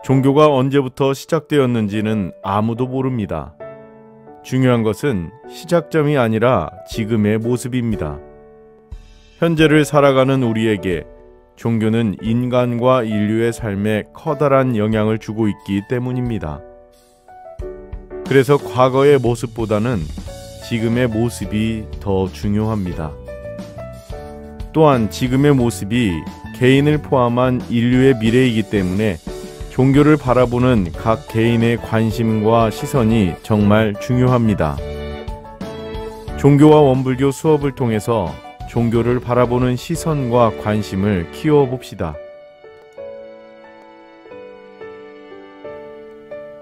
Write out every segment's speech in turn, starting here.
종교가 언제부터 시작되었는지는 아무도 모릅니다. 중요한 것은 시작점이 아니라 지금의 모습입니다. 현재를 살아가는 우리에게 종교는 인간과 인류의 삶에 커다란 영향을 주고 있기 때문입니다. 그래서 과거의 모습보다는 지금의 모습이 더 중요합니다. 또한 지금의 모습이 개인을 포함한 인류의 미래이기 때문에 종교를 바라보는 각 개인의 관심과 시선이 정말 중요합니다. 종교와 원불교 수업을 통해서 종교를 바라보는 시선과 관심을 키워봅시다.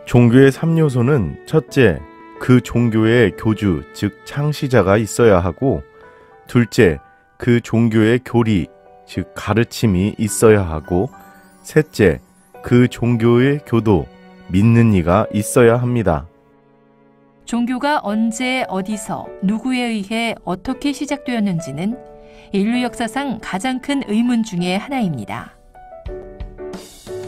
종교의 3요소는 첫째, 그 종교의 교주, 즉 창시자가 있어야 하고, 둘째, 그 종교의 교리, 즉 가르침이 있어야 하고, 셋째, 그 종교의 교도, 믿는 이가 있어야 합니다. 종교가 언제, 어디서, 누구에 의해 어떻게 시작되었는지는 인류 역사상 가장 큰 의문 중의 하나입니다.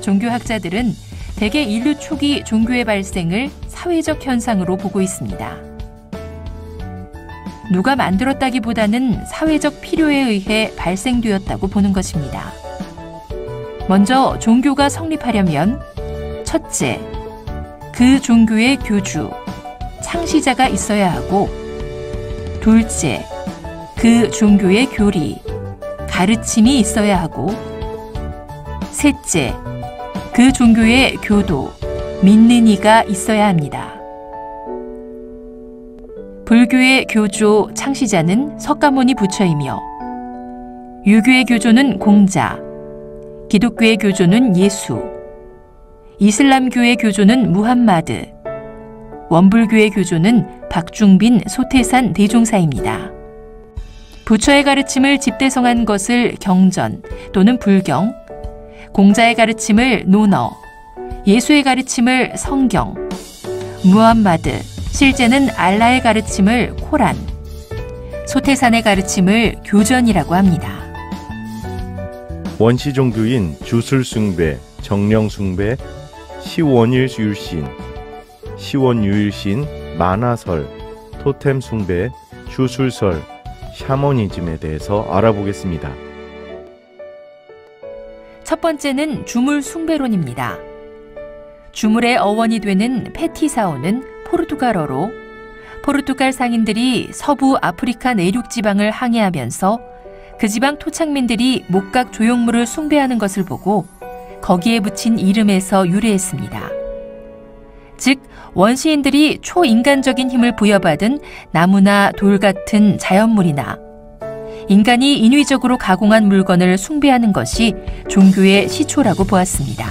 종교학자들은 대개 인류 초기 종교의 발생을 사회적 현상으로 보고 있습니다. 누가 만들었다기보다는 사회적 필요에 의해 발생되었다고 보는 것입니다. 먼저 종교가 성립하려면 첫째, 그 종교의 교주, 창시자가 있어야 하고, 둘째, 그 종교의 교리, 가르침이 있어야 하고, 셋째, 그 종교의 교도, 믿는 이가 있어야 합니다. 불교의 교조, 창시자는 석가모니 부처이며, 유교의 교조는 공자, 기독교의 교조는 예수, 이슬람교의 교조는 무함마드, 원불교의 교조는 박중빈, 소태산 대종사입니다. 부처의 가르침을 집대성한 것을 경전 또는 불경, 공자의 가르침을 논어, 예수의 가르침을 성경, 무함마드, 실제는 알라의 가르침을 코란, 소태산의 가르침을 교전이라고 합니다. 원시 종교인 주술숭배, 정령숭배, 시원유일신, 만화설, 토템숭배, 주술설, 샤머니즘에 대해서 알아보겠습니다. 첫 번째는 주물숭배론입니다. 주물의 어원이 되는 페티사오는 포르투갈어로 포르투갈 상인들이 서부 아프리카 내륙 지방을 항해하면서 그 지방 토착민들이 목각 조형물을 숭배하는 것을 보고 거기에 붙인 이름에서 유래했습니다. 즉, 원시인들이 초인간적인 힘을 부여받은 나무나 돌 같은 자연물이나 인간이 인위적으로 가공한 물건을 숭배하는 것이 종교의 시초라고 보았습니다.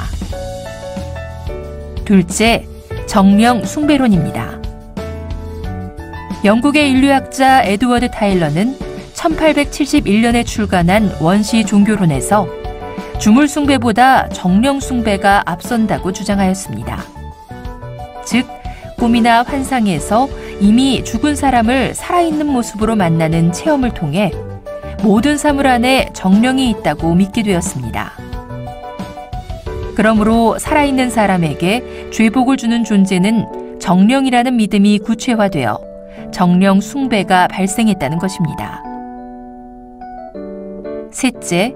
둘째, 정령 숭배론입니다. 영국의 인류학자 에드워드 타일러는 1871년에 출간한 원시 종교론에서 주물 숭배보다 정령 숭배가 앞선다고 주장하였습니다. 즉, 꿈이나 환상에서 이미 죽은 사람을 살아있는 모습으로 만나는 체험을 통해 모든 사물 안에 정령이 있다고 믿게 되었습니다. 그러므로 살아있는 사람에게 죄복을 주는 존재는 정령이라는 믿음이 구체화되어 정령 숭배가 발생했다는 것입니다. 셋째,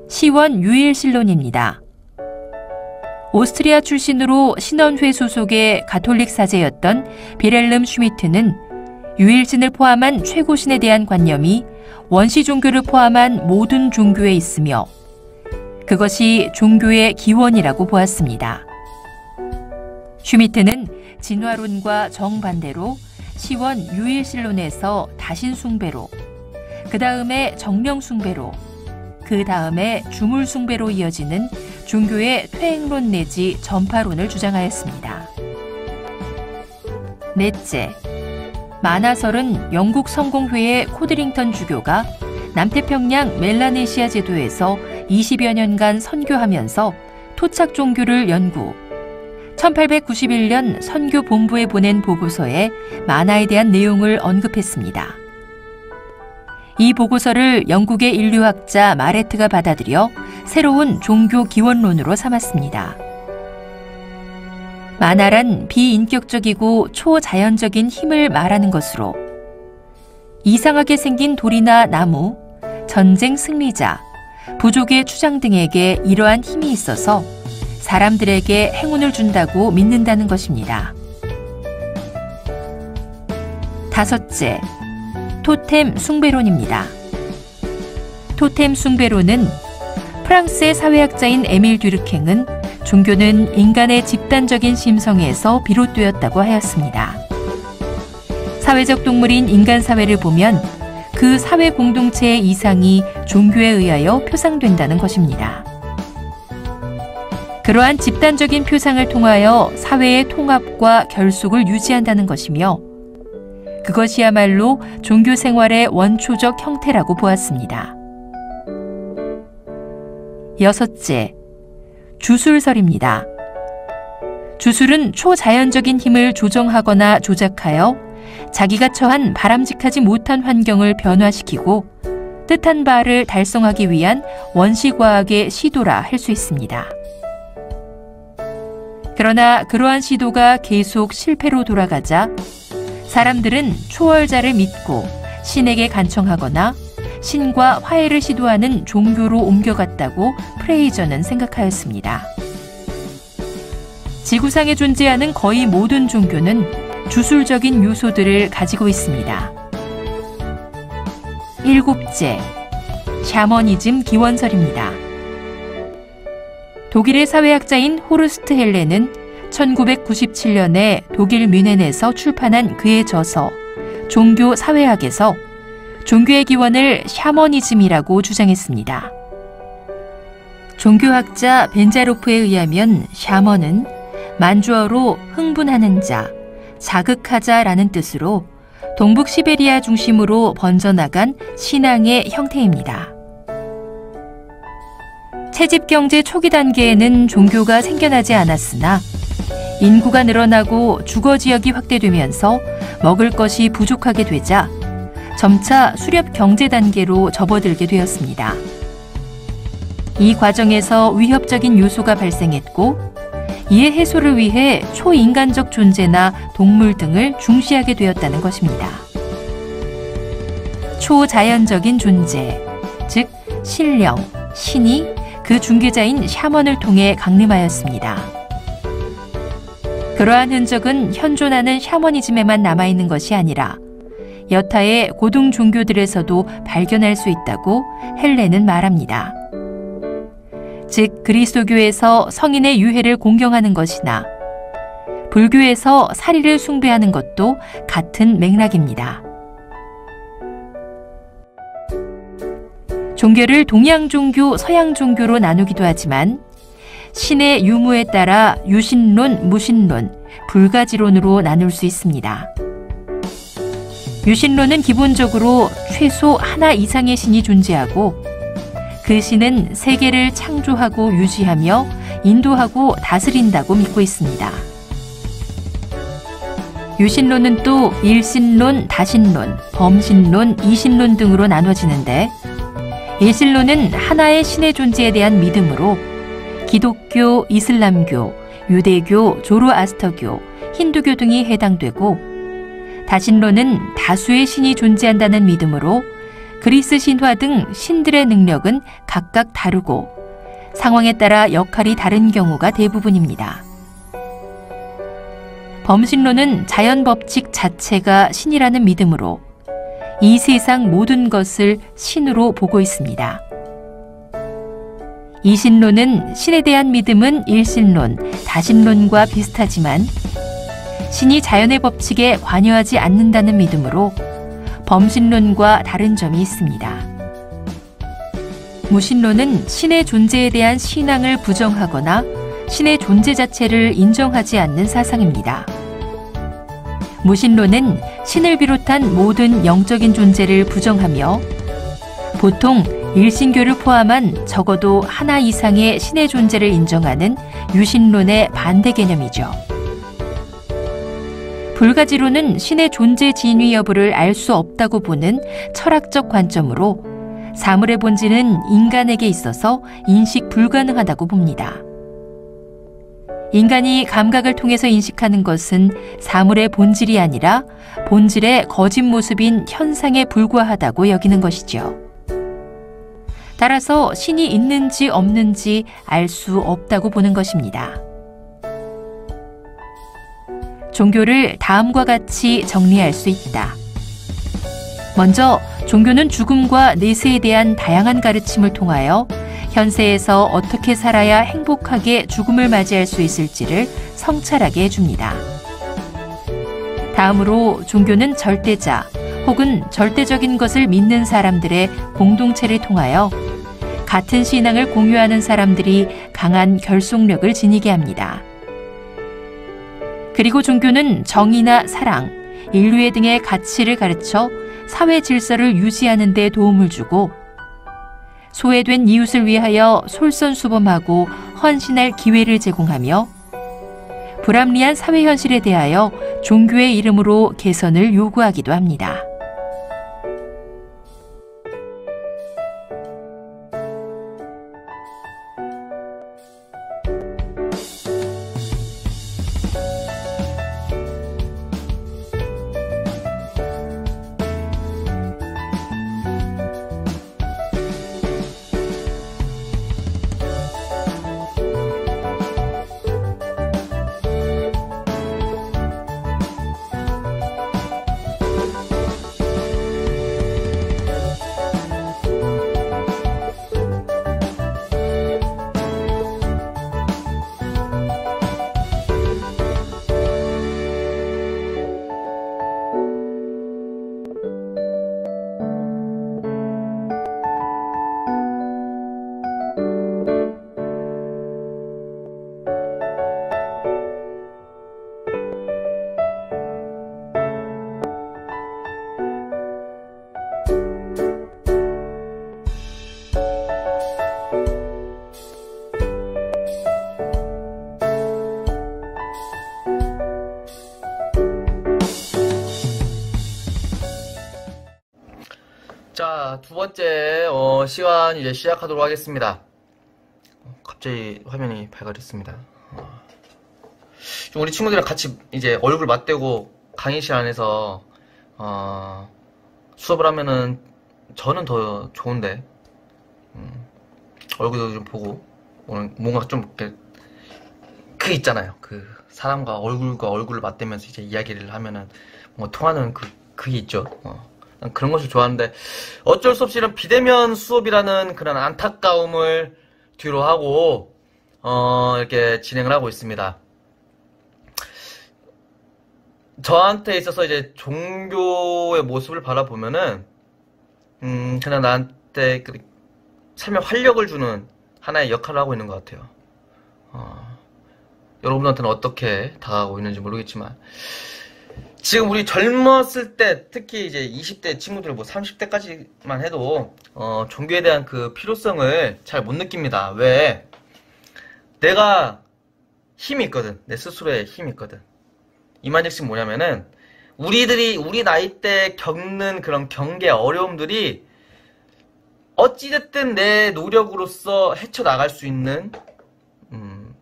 시원유일신론입니다. 오스트리아 출신으로 신원회 소속의 가톨릭 사제였던 비렐름 슈미트는 유일신을 포함한 최고신에 대한 관념이 원시 종교를 포함한 모든 종교에 있으며 그것이 종교의 기원이라고 보았습니다. 슈미트는 진화론과 정반대로 시원 유일신론에서 다신숭배로, 그 다음에 정명숭배로, 그 다음에 주물숭배로 이어지는 종교의 퇴행론 내지 전파론을 주장하였습니다. 넷째, 만화설은 영국 성공회의 코드링턴 주교가 남태평양 멜라네시아 제도에서 20여 년간 선교하면서 토착 종교를 연구, 1891년 선교 본부에 보낸 보고서에 만화에 대한 내용을 언급했습니다. 이 보고서를 영국의 인류학자 마레트가 받아들여 새로운 종교 기원론으로 삼았습니다. 만화란 비인격적이고 초자연적인 힘을 말하는 것으로 이상하게 생긴 돌이나 나무, 전쟁 승리자, 부족의 추장 등에게 이러한 힘이 있어서 사람들에게 행운을 준다고 믿는다는 것입니다. 다섯째, 토템 숭배론입니다. 토템 숭배론은 프랑스의 사회학자인 에밀 듀르켕은 종교는 인간의 집단적인 심성에서 비롯되었다고 하였습니다. 사회적 동물인 인간 사회를 보면 그 사회 공동체의 이상이 종교에 의하여 표상된다는 것입니다. 그러한 집단적인 표상을 통하여 사회의 통합과 결속을 유지한다는 것이며 그것이야말로 종교 생활의 원초적 형태라고 보았습니다. 여섯째, 주술설입니다. 주술은 초자연적인 힘을 조정하거나 조작하여 자기가 처한 바람직하지 못한 환경을 변화시키고 뜻한 바를 달성하기 위한 원시과학의 시도라 할 수 있습니다. 그러나 그러한 시도가 계속 실패로 돌아가자 사람들은 초월자를 믿고 신에게 간청하거나 신과 화해를 시도하는 종교로 옮겨갔다고 프레이저는 생각하였습니다. 지구상에 존재하는 거의 모든 종교는 주술적인 요소들을 가지고 있습니다. 일곱째, 샤머니즘 기원설입니다. 독일의 사회학자인 호르스트 헬레는 1997년에 독일 뮌헨에서 출판한 그의 저서 종교 사회학에서 종교의 기원을 샤머니즘이라고 주장했습니다. 종교학자 벤자로프에 의하면 샤먼은 만주어로 흥분하는 자, 자극하자라는 뜻으로 동북 시베리아 중심으로 번져나간 신앙의 형태입니다. 채집경제 초기 단계에는 종교가 생겨나지 않았으나 인구가 늘어나고 주거 지역이 확대되면서 먹을 것이 부족하게 되자 점차 수렵 경제 단계로 접어들게 되었습니다. 이 과정에서 위협적인 요소가 발생했고 이의 해소를 위해 초인간적 존재나 동물 등을 중시하게 되었다는 것입니다. 초자연적인 존재, 즉 신령, 신이 그 중개자인 샤먼을 통해 강림하였습니다. 그러한 흔적은 현존하는 샤머니즘에만 남아있는 것이 아니라 여타의 고등 종교들에서도 발견할 수 있다고 헬레는 말합니다. 즉 그리스도교에서 성인의 유해를 공경하는 것이나 불교에서 사리를 숭배하는 것도 같은 맥락입니다. 종교를 동양 종교, 서양 종교로 나누기도 하지만 신의 유무에 따라 유신론, 무신론, 불가지론으로 나눌 수 있습니다. 유신론은 기본적으로 최소 하나 이상의 신이 존재하고 그 신은 세계를 창조하고 유지하며 인도하고 다스린다고 믿고 있습니다. 유신론은 또 일신론, 다신론, 범신론, 이신론 등으로 나눠지는데 일신론은 하나의 신의 존재에 대한 믿음으로 기독교, 이슬람교, 유대교, 조로아스터교, 힌두교 등이 해당되고 다신론은 다수의 신이 존재한다는 믿음으로 그리스 신화 등 신들의 능력은 각각 다르고 상황에 따라 역할이 다른 경우가 대부분입니다. 범신론은 자연 법칙 자체가 신이라는 믿음으로 이 세상 모든 것을 신으로 보고 있습니다. 이신론은 신에 대한 믿음은 일신론, 다신론과 비슷하지만 신이 자연의 법칙에 관여하지 않는다는 믿음으로 범신론과 다른 점이 있습니다. 무신론은 신의 존재에 대한 신앙을 부정하거나 신의 존재 자체를 인정하지 않는 사상입니다. 무신론은 신을 비롯한 모든 영적인 존재를 부정하며 보통 일신교를 포함한 적어도 하나 이상의 신의 존재를 인정하는 유신론의 반대 개념이죠. 불가지론은 신의 존재 진위 여부를 알 수 없다고 보는 철학적 관점으로 사물의 본질은 인간에게 있어서 인식 불가능하다고 봅니다. 인간이 감각을 통해서 인식하는 것은 사물의 본질이 아니라 본질의 거짓 모습인 현상에 불과하다고 여기는 것이죠. 따라서 신이 있는지 없는지 알 수 없다고 보는 것입니다. 종교를 다음과 같이 정리할 수 있다. 먼저 종교는 죽음과 내세에 대한 다양한 가르침을 통하여 현세에서 어떻게 살아야 행복하게 죽음을 맞이할 수 있을지를 성찰하게 해줍니다. 다음으로 종교는 절대자 혹은 절대적인 것을 믿는 사람들의 공동체를 통하여 같은 신앙을 공유하는 사람들이 강한 결속력을 지니게 합니다. 그리고 종교는 정의나 사랑, 인류애 등의 가치를 가르쳐 사회 질서를 유지하는 데 도움을 주고 소외된 이웃을 위하여 솔선수범하고 헌신할 기회를 제공하며 불합리한 사회 현실에 대하여 종교의 이름으로 개선을 요구하기도 합니다. 자, 두 번째 시간 이제 시작하도록 하겠습니다. 갑자기 화면이 밝아졌습니다. 우리 친구들이랑 같이 이제 얼굴 맞대고 강의실 안에서 수업을 하면은 저는 더 좋은데 얼굴도 좀 보고 오늘 뭔가 좀 이렇게 그 있잖아요. 그 사람과 얼굴과 얼굴을 맞대면서 이제 이야기를 하면은 뭐 통하는 그게 있죠. 그런 것을 좋아하는데 어쩔 수 없이 이런 비대면 수업이라는 그런 안타까움을 뒤로 하고 이렇게 진행을 하고 있습니다. 저한테 있어서 이제 종교의 모습을 바라보면은 그냥 나한테 삶에 활력을 주는 하나의 역할을 하고 있는 것 같아요. 여러분한테는 어떻게 다가가고 있는지 모르겠지만 지금 우리 젊었을 때 특히 이제 20대 친구들 뭐 30대까지만 해도 종교에 대한 그 필요성을 잘 못 느낍니다. 왜? 내가 힘이 있거든. 내 스스로에 힘이 있거든. 이 말즉슨 뭐냐면은 우리 나이 때 겪는 그런 경계 어려움들이 어찌됐든 내 노력으로서 헤쳐나갈 수 있는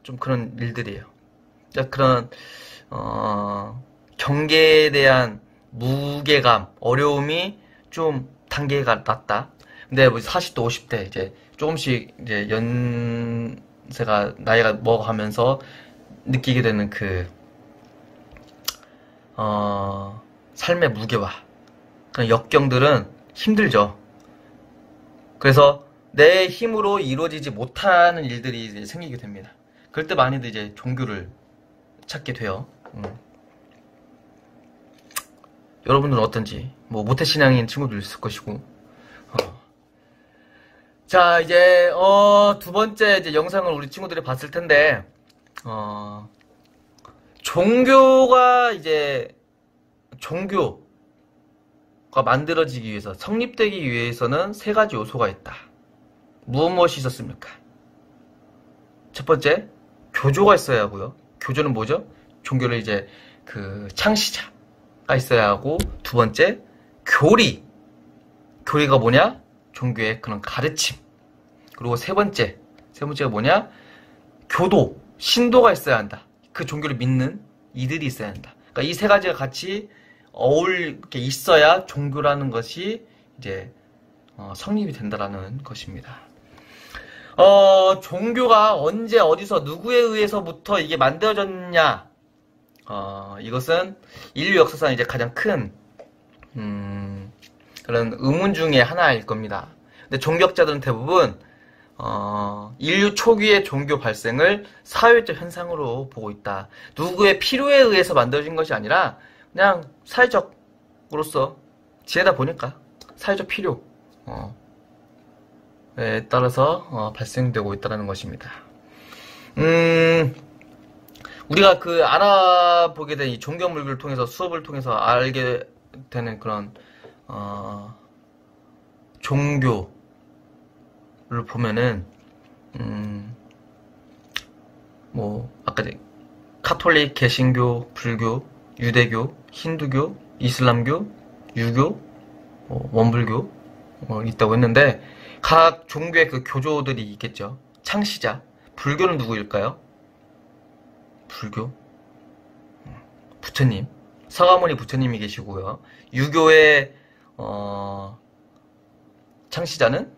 좀 그런 일들이에요. 그런 경계에 대한 무게감, 어려움이 좀 단계가 낮다. 근데 뭐 40대, 50대 이제 조금씩 이제 연세가 나이가 먹어가면서 느끼게 되는 삶의 무게와 그런 역경들은 힘들죠. 그래서 내 힘으로 이루어지지 못하는 일들이 이제 생기게 됩니다. 그럴 때 많이들 이제 종교를 찾게 돼요. 여러분들은 어떤지, 뭐, 모태신앙인 친구들 있을 것이고. 자, 이제, 두 번째 이제 영상을 우리 친구들이 봤을 텐데, 종교가 만들어지기 위해서, 성립되기 위해서는 세 가지 요소가 있다. 무엇이 있었습니까? 첫 번째, 교조가 있어야 하고요. 교조는 뭐죠? 종교를 이제 창시자가 있어야 하고, 두 번째, 교리가 뭐냐? 종교의 그런 가르침. 그리고 세 번째가 뭐냐? 교도, 신도가 있어야 한다. 그 종교를 믿는 이들이 있어야 한다. 그러니까 이 세 가지가 같이 이렇게 있어야 종교라는 것이 이제 성립이 된다라는 것입니다. 종교가 언제 어디서 누구에 의해서부터 이게 만들어졌냐? 이것은 인류 역사상 이제 가장 큰 그런 의문 중에 하나일 겁니다. 근데 종교학자들은 대부분 인류 초기의 종교 발생을 사회적 현상으로 보고 있다. 누구의 필요에 의해서 만들어진 것이 아니라 그냥 사회적으로서 지내다 보니까 사회적 필요에 따라서 발생되고 있다는 것입니다. 우리가 알아보게 된 이 종교 물교를 통해서 수업을 통해서 알게 되는 그런 종교를 보면은 뭐 아까 카톨릭, 개신교, 불교, 유대교, 힌두교, 이슬람교, 유교, 원불교 있다고 했는데 각 종교의 그 교조들이 있겠죠. 창시자. 불교는 누구일까요? 불교? 부처님. 서가모니 부처님이 계시고요. 유교의 창시자는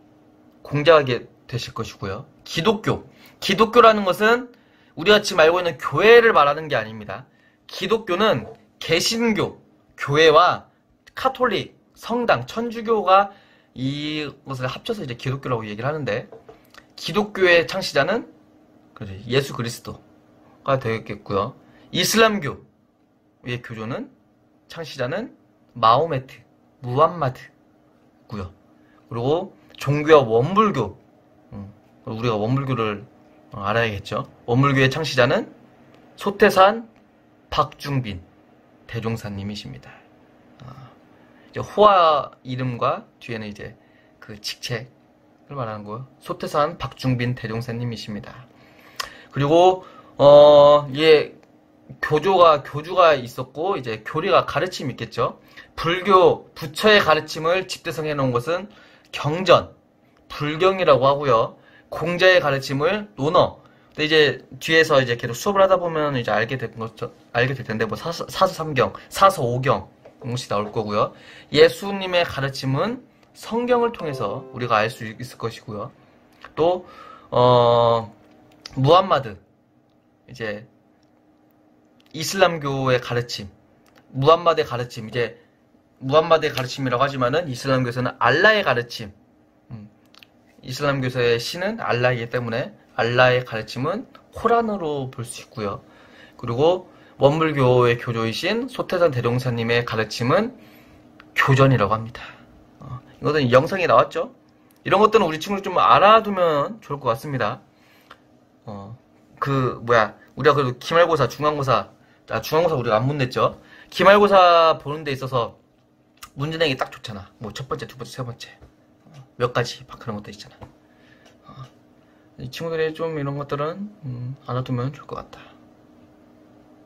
공자가 되실 것이고요. 기독교라는 것은 우리가 지금 알고 있는 교회를 말하는 게 아닙니다. 기독교는 개신교, 교회와 카톨릭, 성당, 천주교가 이것을 합쳐서 이제 기독교라고 얘기를 하는데, 기독교의 창시자는 예수 그리스도가 되겠고요. 이슬람교의 교조는 창시자는 마호메트, 무함마드고요. 그리고 종교와 원불교, 우리가 원불교를 알아야겠죠. 원불교의 창시자는 소태산 박중빈 대종사님이십니다. 호화 이름과 뒤에는 이제 그 직책을 말하는 거예요. 소태산 박중빈 대종사님이십니다. 그리고 교주가 있었고 이제 교리가 가르침이 있겠죠. 불교 부처의 가르침을 집대성해 놓은 것은 경전, 불경이라고 하고요. 공자의 가르침을 논어. 근데 이제 뒤에서 이제 계속 수업을 하다 보면 이제 알게 될 텐데 뭐 사서삼경, 사서오경 공식 나올 거고요. 예수님의 가르침은 성경을 통해서 우리가 알 수 있을 것이고요. 또 무함마드, 이제 이슬람교의 가르침, 무함마드의 가르침, 이제 무함마드의 가르침이라고 하지만은 이슬람교에서는 알라의 가르침, 이슬람교에서의 신은 알라이기 때문에 알라의 가르침은 코란으로 볼 수 있고요. 그리고 원불교의 교조이신 소태산 대종사님의 가르침은 교전이라고 합니다. 이것은 영상에 나왔죠. 이런 것들은 우리 친구들 좀 알아두면 좋을 것 같습니다. 우리가 그래도 기말고사, 중간고사 우리가 안 묻냈죠. 기말고사 보는 데 있어서 문제 내기 딱 좋잖아. 뭐 첫 번째, 두 번째, 세 번째. 몇 가지 막 그런 것도 있잖아. 이 친구들이 좀 이런 것들은 알아두면 좋을 것 같다.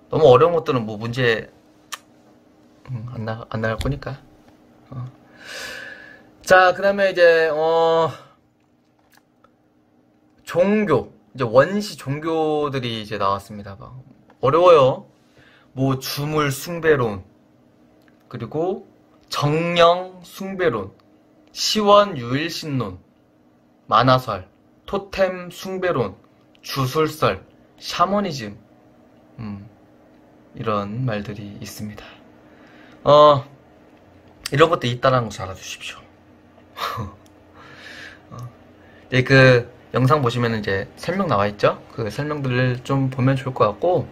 너무 어려운 것들은 뭐 문제 안 나갈 거니까. 자, 그 다음에 이제 종교, 이제 원시 종교들이 이제 나왔습니다. 막 어려워요. 뭐 주물 숭배론, 그리고 정령 숭배론, 시원 유일신론, 만화설, 토템 숭배론, 주술설, 샤머니즘, 이런 말들이 있습니다. 이런 것도 있다는 것을 알아주십시오. 네, 그 영상 보시면 이제 설명 나와 있죠? 그 설명들을 좀 보면 좋을 것 같고,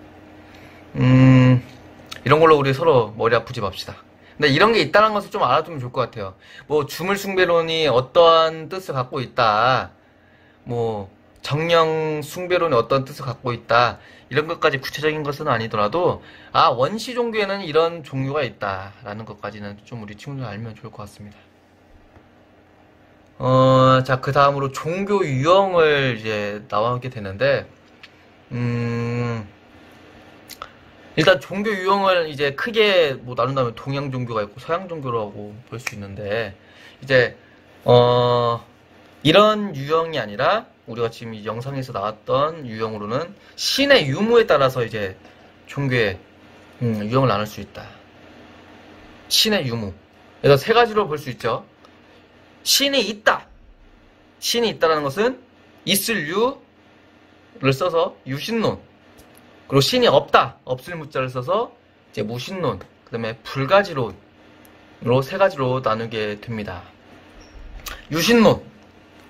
이런 걸로 우리 서로 머리 아프지 맙시다. 근데 이런 게 있다는 것을 좀 알아두면 좋을 것 같아요. 뭐 주물숭배론이 어떠한 뜻을 갖고 있다. 뭐 정령 숭배론이 어떤 뜻을 갖고 있다. 이런 것까지 구체적인 것은 아니더라도 원시 종교에는 이런 종류가 있다라는 것까지는 좀 우리 친구들 알면 좋을 것 같습니다. 자, 그 다음으로 종교 유형을 이제 나오게 되는데, 일단 종교 유형을 이제 크게 뭐 나눈다면 동양 종교가 있고 서양 종교라고 볼 수 있는데, 이제, 이런 유형이 아니라, 우리가 지금 이 영상에서 나왔던 유형으로는 신의 유무에 따라서 이제 종교의 유형을 나눌 수 있다. 신의 유무. 그래서 세 가지로 볼 수 있죠. 신이 있다. 신이 있다라는 것은 있을 유를 써서 유신론. 그리고 신이 없다. 없을 무자를 써서 이제 무신론. 그 다음에 불가지론으로 세 가지로 나누게 됩니다. 유신론.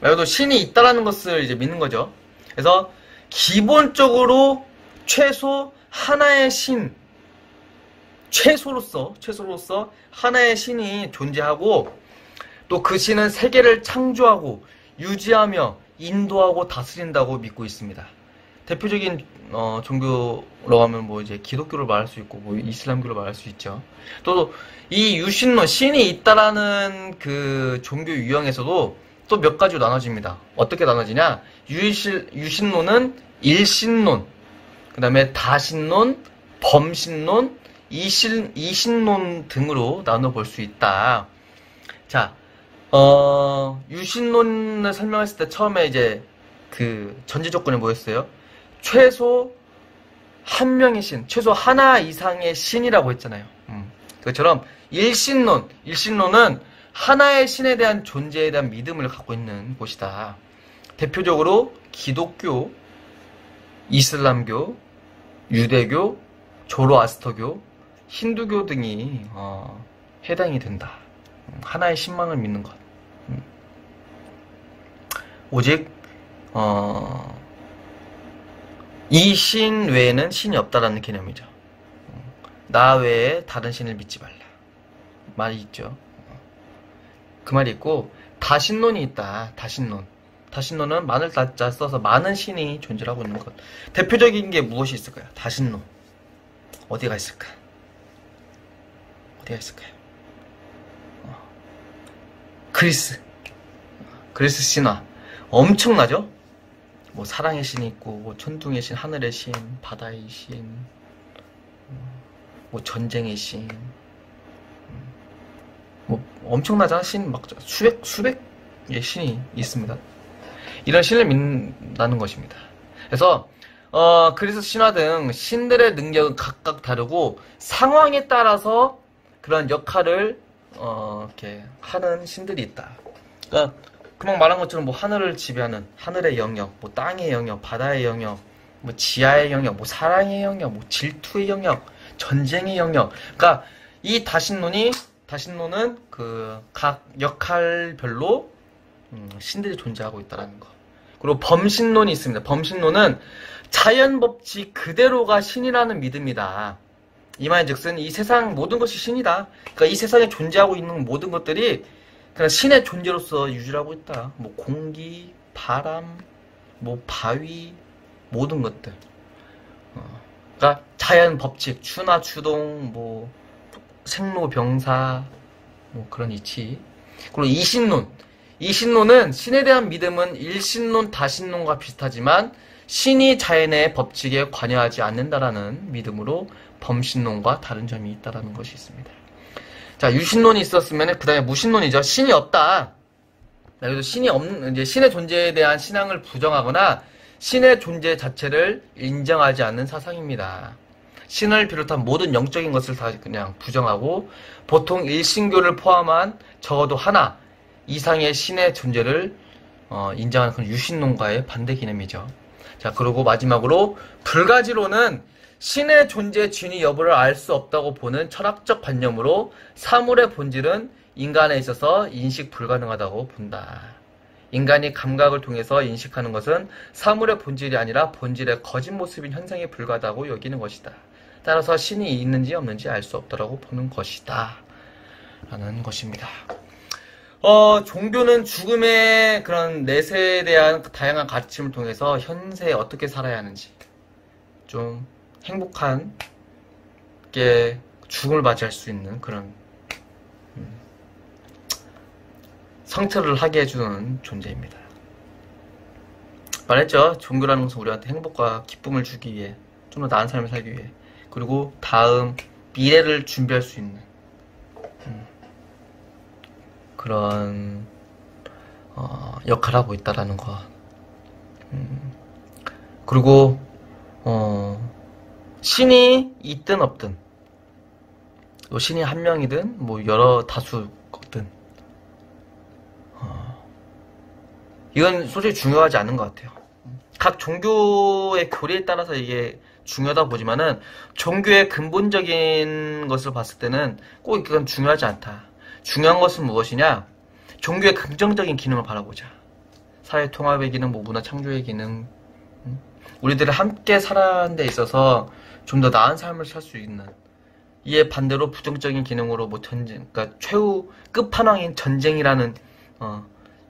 말고도 신이 있다라는 것을 이제 믿는 거죠. 그래서 기본적으로 최소 하나의 신, 최소로서 하나의 신이 존재하고 또 그 신은 세계를 창조하고 유지하며 인도하고 다스린다고 믿고 있습니다. 대표적인 종교로 하면 뭐 이제 기독교를 말할 수 있고 뭐 이슬람교를 말할 수 있죠. 또 이 유신론, 신이 있다라는 그 종교 유형에서도 또 몇 가지로 나눠집니다. 어떻게 나눠지냐? 유신론은 일신론, 그 다음에 다신론, 범신론, 이신론 등으로 나눠볼 수 있다. 자, 유신론을 설명했을 때 처음에 이제 그 전제 조건이 뭐였어요? 최소 한 명의 신, 최소 하나 이상의 신이라고 했잖아요. 그것처럼 일신론은 하나의 신에 대한 존재에 대한 믿음을 갖고 있는 곳이다. 대표적으로 기독교, 이슬람교, 유대교, 조로아스터교, 힌두교 등이 해당이 된다. 하나의 신만을 믿는 것. 오직 이 신 외에는 신이 없다라는 개념이죠. 나 외에 다른 신을 믿지 말라. 말이 있죠. 그 말이 있고 다신론이 있다. 다신론은 많을 다자 써서 많은 신이 존재하고 있는 것. 대표적인 게 무엇이 있을까요? 다신론. 어디가 있을까? 어디가 있을까요? 그리스 신화 엄청나죠? 뭐 사랑의 신이 있고 뭐 천둥의 신, 하늘의 신, 바다의 신, 뭐 전쟁의 신, 뭐 엄청나잖아. 신 막 수백의 신이 있습니다. 이런 신을 믿는다는 것입니다. 그래서 그리스 신화 등 신들의 능력은 각각 다르고 상황에 따라서 그런 역할을 이렇게 하는 신들이 있다. 그러니까 금방 말한 것처럼 뭐 하늘을 지배하는 하늘의 영역, 뭐 땅의 영역, 바다의 영역, 뭐 지하의 영역, 뭐 사랑의 영역, 뭐 질투의 영역, 전쟁의 영역. 그러니까 이 다신론은 그 각 역할별로 신들이 존재하고 있다는 거. 그리고 범신론이 있습니다. 범신론은 자연 법칙 그대로가 신이라는 믿음이다. 이말즉슨 이 세상 모든 것이 신이다. 그러니까 이 세상에 존재하고 있는 모든 것들이 그냥 신의 존재로서 유지하고 있다. 뭐 공기, 바람, 뭐 바위, 모든 것들. 그러니까 자연 법칙, 추나 추동, 뭐 생로병사, 뭐 그런 이치. 그리고 이신론은 신에 대한 믿음은 일신론, 다신론과 비슷하지만 신이 자연의 법칙에 관여하지 않는다라는 믿음으로 범신론과 다른 점이 있다라는 것이 있습니다. 자, 유신론이 있었으면 그 다음에 무신론이죠. 신이 없다. 그래서 이제 신의 존재에 대한 신앙을 부정하거나 신의 존재 자체를 인정하지 않는 사상입니다. 신을 비롯한 모든 영적인 것을 다 그냥 부정하고 보통 일신교를 포함한 적어도 하나 이상의 신의 존재를 인정하는 그런 유신론과의 반대 개념이죠. 자, 그리고 마지막으로 불가지론은 신의 존재 진위 여부를 알 수 없다고 보는 철학적 관념으로 사물의 본질은 인간에 있어서 인식 불가능하다고 본다. 인간이 감각을 통해서 인식하는 것은 사물의 본질이 아니라 본질의 거짓 모습인 현상에 불과하다고 여기는 것이다. 따라서 신이 있는지 없는지 알 수 없다고 보는 것이다. 라는 것입니다. 종교는 죽음의 그런 내세에 대한 다양한 가르침을 통해서 현세에 어떻게 살아야 하는지, 좀 행복한 게 죽음을 맞이할 수 있는 그런 성찰을 하게 해주는 존재입니다. 말했죠. 종교라는 것은 우리한테 행복과 기쁨을 주기 위해, 좀 더 나은 삶을 살기 위해, 그리고 다음 미래를 준비할 수 있는 그런 역할을 하고 있다라는 것. 그리고 신이 있든 없든, 또 신이 한 명이든 뭐 여러 다수거든, 이건 솔직히 중요하지 않은 것 같아요. 각 종교의 교리에 따라서 이게 중요하다 보지만은 종교의 근본적인 것을 봤을 때는 꼭 이건 중요하지 않다. 중요한 것은 무엇이냐? 종교의 긍정적인 기능을 바라보자. 사회 통합의 기능, 뭐 문화 창조의 기능, 우리들이 함께 살아가는 데 있어서 좀 더 나은 삶을 살 수 있는, 이에 반대로 부정적인 기능으로 뭐 전쟁, 그러니까 최후 끝판왕인 전쟁이라는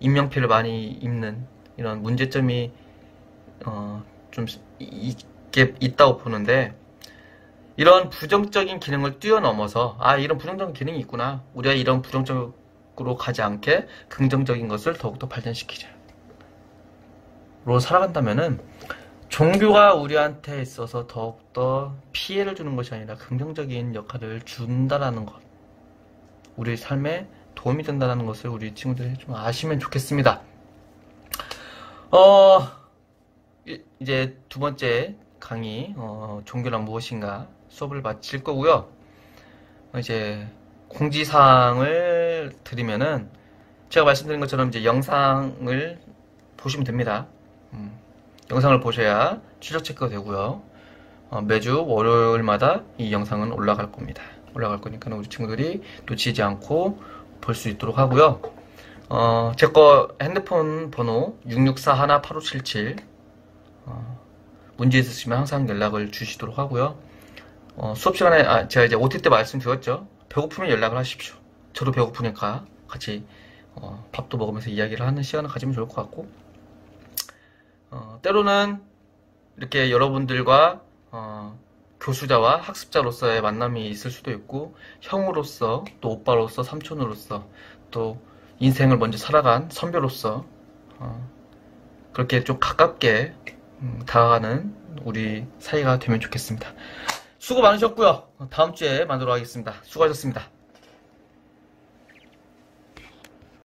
인명피를 많이 입는 이런 문제점이 좀 있다고 보는데, 이런 부정적인 기능을 뛰어넘어서 이런 부정적인 기능이 있구나, 우리가 이런 부정적으로 가지 않게 긍정적인 것을 더욱더 발전시키자 로 살아간다면은, 종교가 우리한테 있어서 더욱더 피해를 주는 것이 아니라 긍정적인 역할을 준다라는 것, 우리 삶에 도움이 된다는 것을 우리 친구들이 좀 아시면 좋겠습니다. 이제 두 번째 강의, 종교란 무엇인가 수업을 마칠 거고요. 이제 공지사항을 드리면은, 제가 말씀드린 것처럼 이제 영상을 보시면 됩니다. 영상을 보셔야 추적 체크가 되고요. 매주 월요일마다 이 영상은 올라갈 겁니다. 올라갈 거니까 우리 친구들이 놓치지 않고 볼 수 있도록 하고요. 제 거 핸드폰 번호 6641-8577, 문제 있으시면 항상 연락을 주시도록 하고요. 수업 시간에 제가 이제 OT 때 말씀드렸죠. 배고프면 연락을 하십시오. 저도 배고프니까 같이 밥도 먹으면서 이야기를 하는 시간을 가지면 좋을 것 같고, 때로는 이렇게 여러분들과 교수자와 학습자로서의 만남이 있을 수도 있고, 형으로서, 또 오빠로서, 삼촌으로서, 또 인생을 먼저 살아간 선배로서 그렇게 좀 가깝게 다가가는 우리 사이가 되면 좋겠습니다. 수고 많으셨고요. 다음 주에 만나도록 하겠습니다. 수고하셨습니다.